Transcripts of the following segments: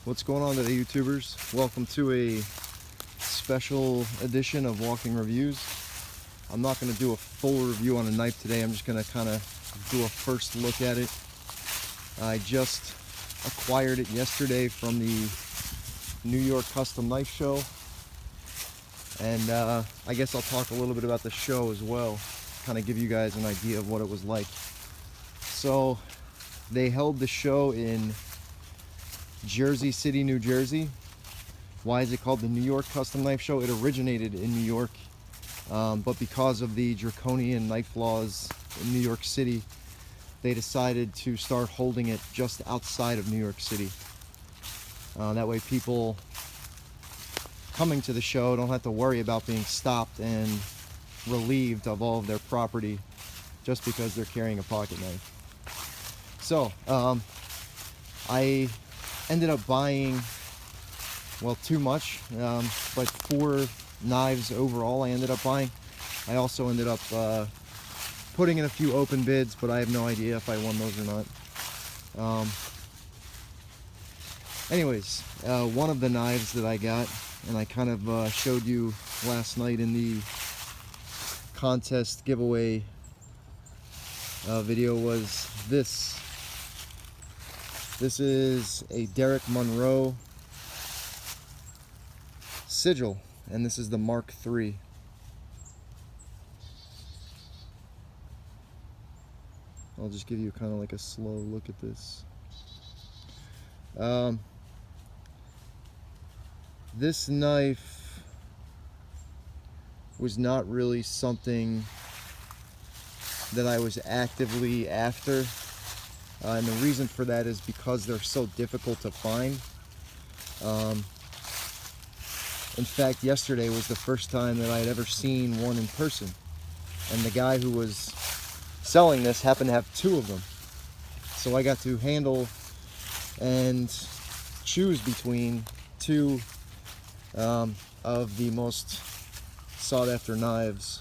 What's going on today, YouTubers? Welcome to a special edition of Walking Reviews. I'm not going to do a full review on a knife today. I'm just going to kind of do a first look at it. I just acquired it yesterday from the New York Custom Knife Show. And I guess I'll talk a little bit about the show as well. Kind of give you guys an idea of what it was like. So they held the show in Jersey City, New Jersey. Why is it called the New York Custom Knife Show? It originated in New York, but because of the draconian knife laws in New York City, they decided to start holding it just outside of New York City. That way people coming to the show don't have to worry about being stopped and relieved of all of their property just because they're carrying a pocket knife. So I ended up buying, well, too much, but 4 knives overall I ended up buying. I also ended up putting in a few open bids, but I have no idea if I won those or not. Anyways, one of the knives that I got, and I kind of showed you last night in the contest giveaway video, was this. This is a Derrick Munro Sigil, and this is the Mark III. I'll just give you kind of like a slow look at this. This knife was not really something that I was actively after. And the reason for that is because they're so difficult to find. In fact, yesterday was the first time that I had ever seen one in person. And the guy who was selling this happened to have 2 of them. So I got to handle and choose between 2 of the most sought after knives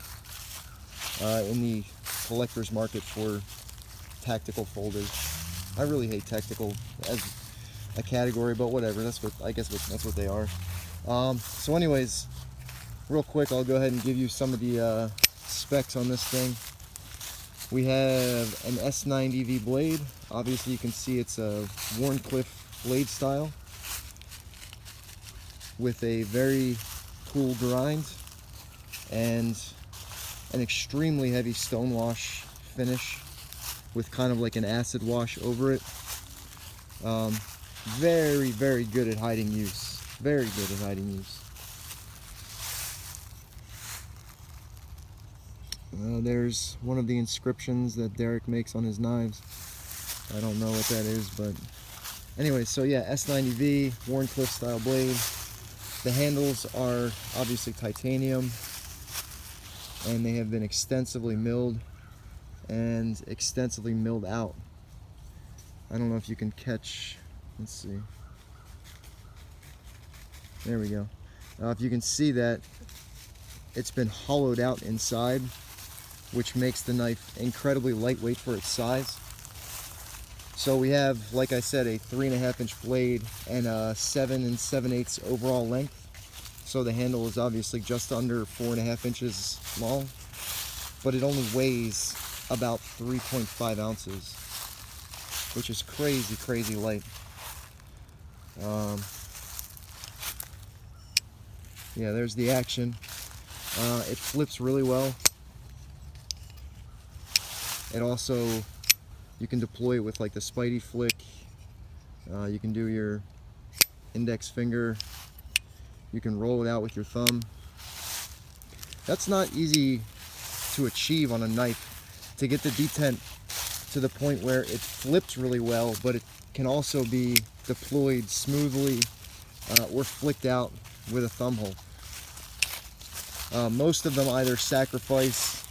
in the collector's market for tactical folders. I really hate tactical as a category, but whatever. That's what that's what they are. So anyways, real quick, I'll go ahead and give you some of the specs on this thing. We have an S90V blade. Obviously, you can see it's a Wharncliffe blade style with a very cool grind and an extremely heavy stonewash finish with kind of like an acid wash over it. Very, very good at hiding use. Very good at hiding use. There's one of the inscriptions that Derrick makes on his knives. I don't know what that is, but anyway, so yeah, S90V, Wharncliffe style blade. The handles are obviously titanium, and they have been extensively milled and extensively milled out. I don't know if you can catch, let's see. There we go. If you can see that, it's been hollowed out inside, which makes the knife incredibly lightweight for its size. So we have, like I said, a 3.5-inch blade and a 7 7/8 overall length. So the handle is obviously just under 4.5 inches long, but it only weighs about 3.5 ounces, which is crazy, crazy light. Yeah, there's the action. It flips really well. It also, you can deploy it with like the Spidey flick. You can do your index finger. You can roll it out with your thumb. That's not easy to achieve on a knife, to get the detent to the point where it flips really well, but it can also be deployed smoothly or flicked out with a thumb hole. Most of them either sacrifice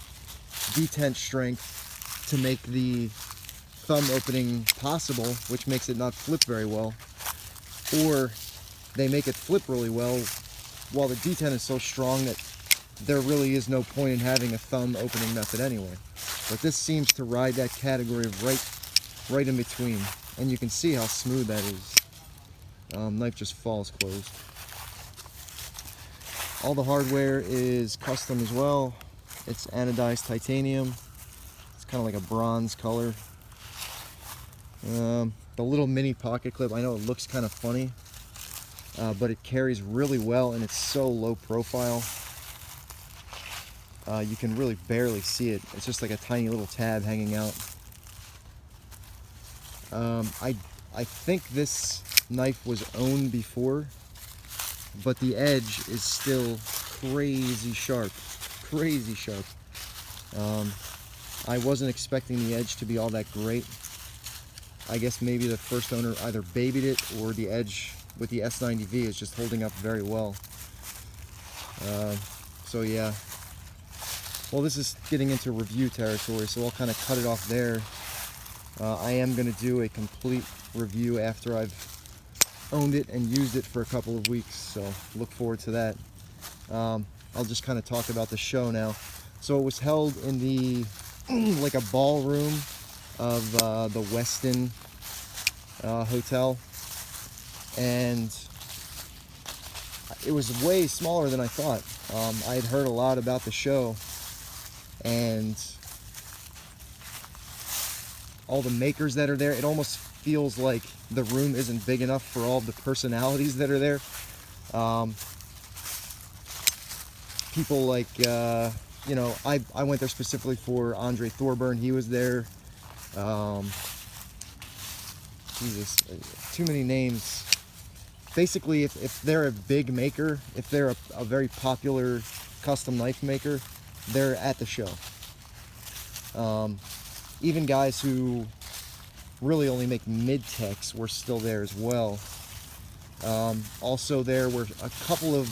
detent strength to make the thumb opening possible, which makes it not flip very well, or they make it flip really well while the detent is so strong that there really is no point in having a thumb opening method anyway. But this seems to ride that category of right in between, and you can see how smooth that is. Knife just falls closed. All the hardware is custom as well. It's anodized titanium. It's kind of like a bronze color. The little mini pocket clip, I know it looks kind of funny, but it carries really well and it's so low profile. You can really barely see it. It's just like a tiny little tab hanging out. I think this knife was owned before, but the edge is still crazy sharp. Crazy sharp. I wasn't expecting the edge to be all that great. I guess maybe the first owner either babied it or the edge with the S90V is just holding up very well. So yeah. Well, this is getting into review territory, so I'll kind of cut it off there. I am going to do a complete review after I've owned it and used it for a couple of weeks, so look forward to that. I'll just kind of talk about the show now. So it was held in the like a ballroom of the Westin hotel, and it was way smaller than I thought. I had heard a lot about the show, and all the makers that are there, it almost feels like the room isn't big enough for all the personalities that are there. People like, you know, I went there specifically for Andre Thorburn. He was there. Jesus, too many names. Basically, if they're a big maker, if they're a very popular custom knife maker, they're at the show. Even guys who really only make mid-techs were still there as well. Also there were a couple of,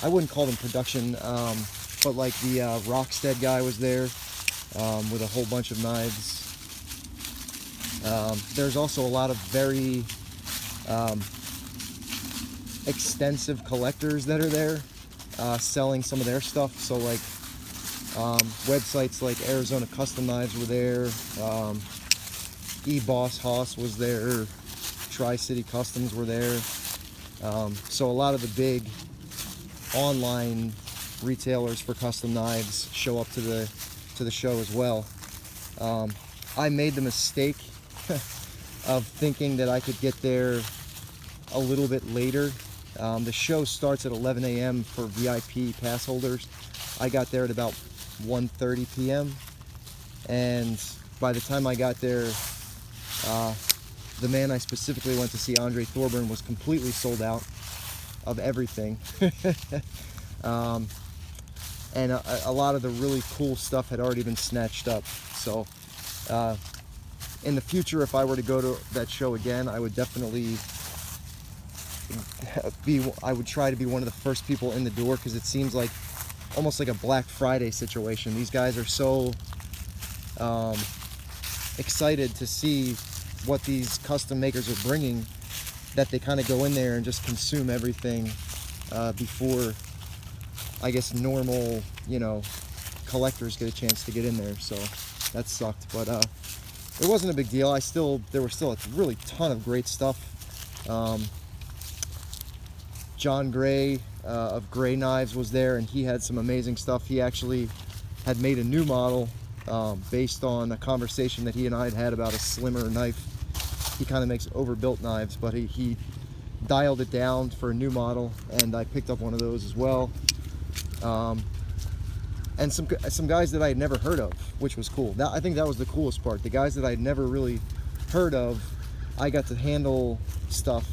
I wouldn't call them production, but like the Rockstead guy was there with a whole bunch of knives. There's also a lot of very extensive collectors that are there selling some of their stuff. So like websites like Arizona Custom Knives were there, eBoss Haas was there, Tri-City Customs were there. So a lot of the big online retailers for custom knives show up to the show as well. I made the mistake of thinking that I could get there a little bit later. The show starts at 11 a.m. for VIP pass holders. I got there at about 1:30 p.m. and by the time I got there, the man I specifically went to see, Andre Thorburn, was completely sold out of everything. And a lot of the really cool stuff had already been snatched up. So in the future, if I were to go to that show again, I would definitely I would try to be one of the first people in the door, because it seems like almost like a Black Friday situation. These guys are so excited to see what these custom makers are bringing that they kind of go in there and just consume everything before, I guess, normal, you know, collectors get a chance to get in there. So that sucked, but it wasn't a big deal. There was still a really ton of great stuff. John Gray of Gray Knives was there, and he had some amazing stuff. He actually had made a new model based on a conversation that he and I had had about a slimmer knife. He kind of makes overbuilt knives, but he dialed it down for a new model, and I picked up one of those as well. And some guys that I had never heard of, which was cool. I think that was the coolest part. The guys that I had never really heard of, I got to handle stuff,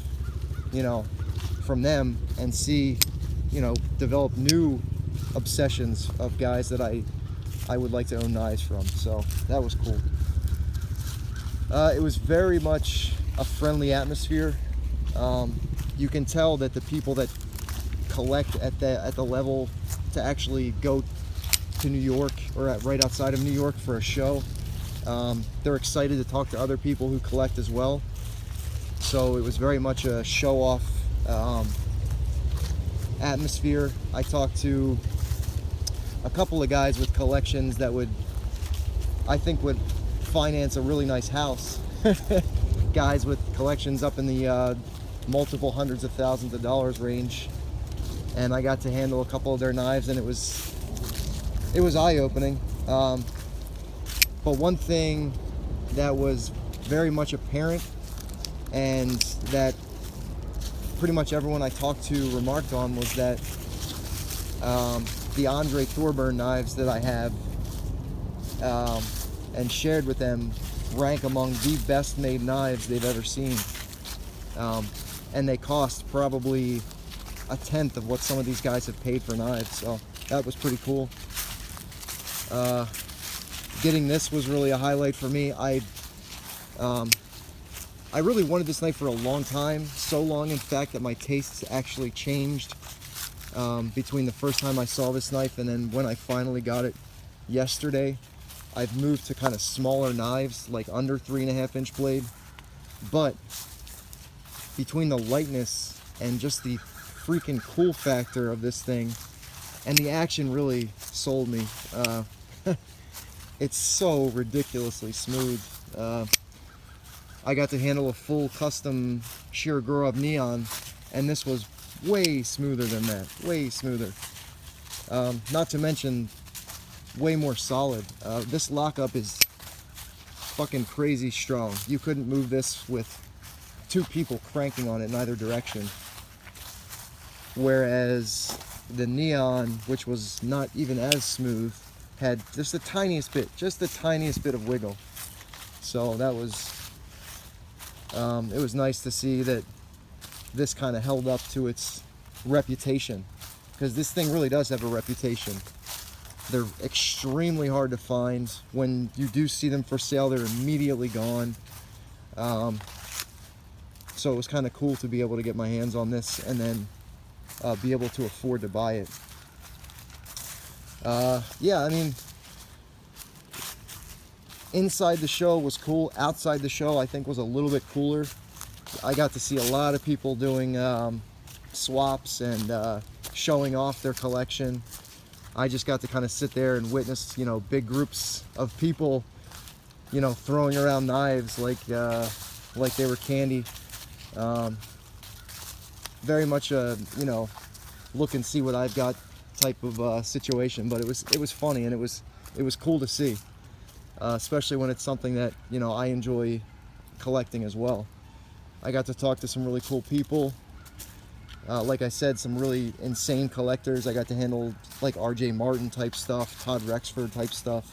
you know, from them and see, you know, develop new obsessions of guys that I would like to own knives from. So that was cool. It was very much a friendly atmosphere. You can tell that the people that collect at the level to actually go to New York or right outside of New York for a show, they're excited to talk to other people who collect as well. So it was very much a show-off atmosphere. I talked to a couple of guys with collections that I think would finance a really nice house. Guys with collections up in the multiple hundreds of thousands of dollars range, and I got to handle a couple of their knives, and it was eye-opening. But one thing that was very much apparent, and that pretty much everyone I talked to remarked on, was that the Andre Thorburn knives that I have and shared with them rank among the best made knives they've ever seen. And they cost probably a tenth of what some of these guys have paid for knives, so that was pretty cool. Getting this was really a highlight for me. I really wanted this knife for a long time, so long in fact that my tastes actually changed between the first time I saw this knife and then when I finally got it yesterday. I've moved to kind of smaller knives, like under 3.5 inch blade, but between the lightness and just the freaking cool factor of this thing, and the action really sold me. It's so ridiculously smooth. I got to handle a full custom Shirogorov Neon, and this was way smoother than that, way smoother. Not to mention way more solid. This lockup is fucking crazy strong. You couldn't move this with 2 people cranking on it in either direction. Whereas the Neon, which was not even as smooth, had just the tiniest bit of wiggle. So that was, it was nice to see that this kind of held up to its reputation, because this thing really does have a reputation. They're extremely hard to find. When you do see them for sale, they're immediately gone. So it was kind of cool to be able to get my hands on this and then be able to afford to buy it. Yeah, I mean, inside the show was cool. Outside the show, I think, was a little bit cooler. I got to see a lot of people doing swaps and showing off their collection. I just got to kind of sit there and witness, you know, big groups of people, you know, throwing around knives like they were candy. Very much a, you know, look and see what I've got type of situation, but it was funny, and it was cool to see, especially when it's something that, you know, I enjoy collecting as well. I got to talk to some really cool people. Like I said, some really insane collectors. I got to handle like RJ Martin type stuff, Todd Rexford type stuff.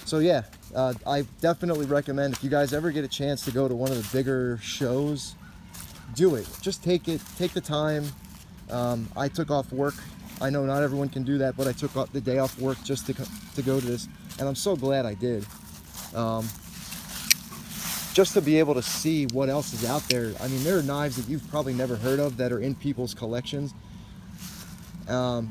So yeah, I definitely recommend, if you guys ever get a chance to go to one of the bigger shows, do it. Just take the time. I took off work. I know not everyone can do that, but I took the day off work just to go to this, and I'm so glad I did. Just to be able to see what else is out there. I mean, there are knives that you've probably never heard of that are in people's collections, and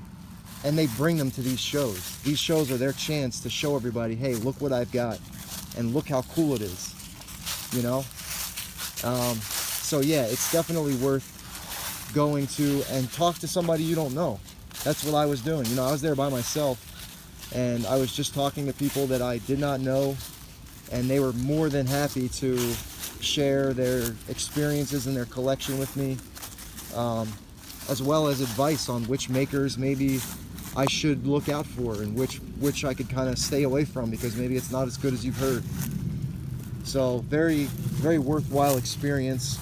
they bring them to these shows. These shows are their chance to show everybody, hey, look what I've got, and look how cool it is, you know? So yeah, it's definitely worth going to and talk to somebody you don't know. That's what I was doing. You know, I was there by myself, and I was just talking to people that I did not know, and they were more than happy to share their experiences and their collection with me, as well as advice on which makers maybe I should look out for, and which I could kind of stay away from because maybe it's not as good as you've heard. So very, very worthwhile experience.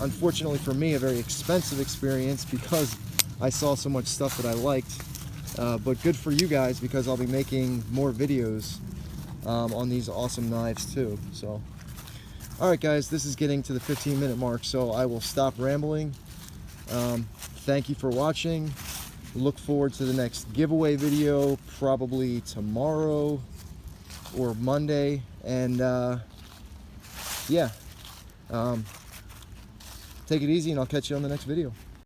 Unfortunately for me, a very expensive experience because I saw so much stuff that I liked. But good for you guys, because I'll be making more videos on these awesome knives too. So, alright guys, this is getting to the 15-minute mark, so I will stop rambling. Thank you for watching. Look forward to the next giveaway video, probably tomorrow or Monday, and yeah, take it easy, and I'll catch you on the next video.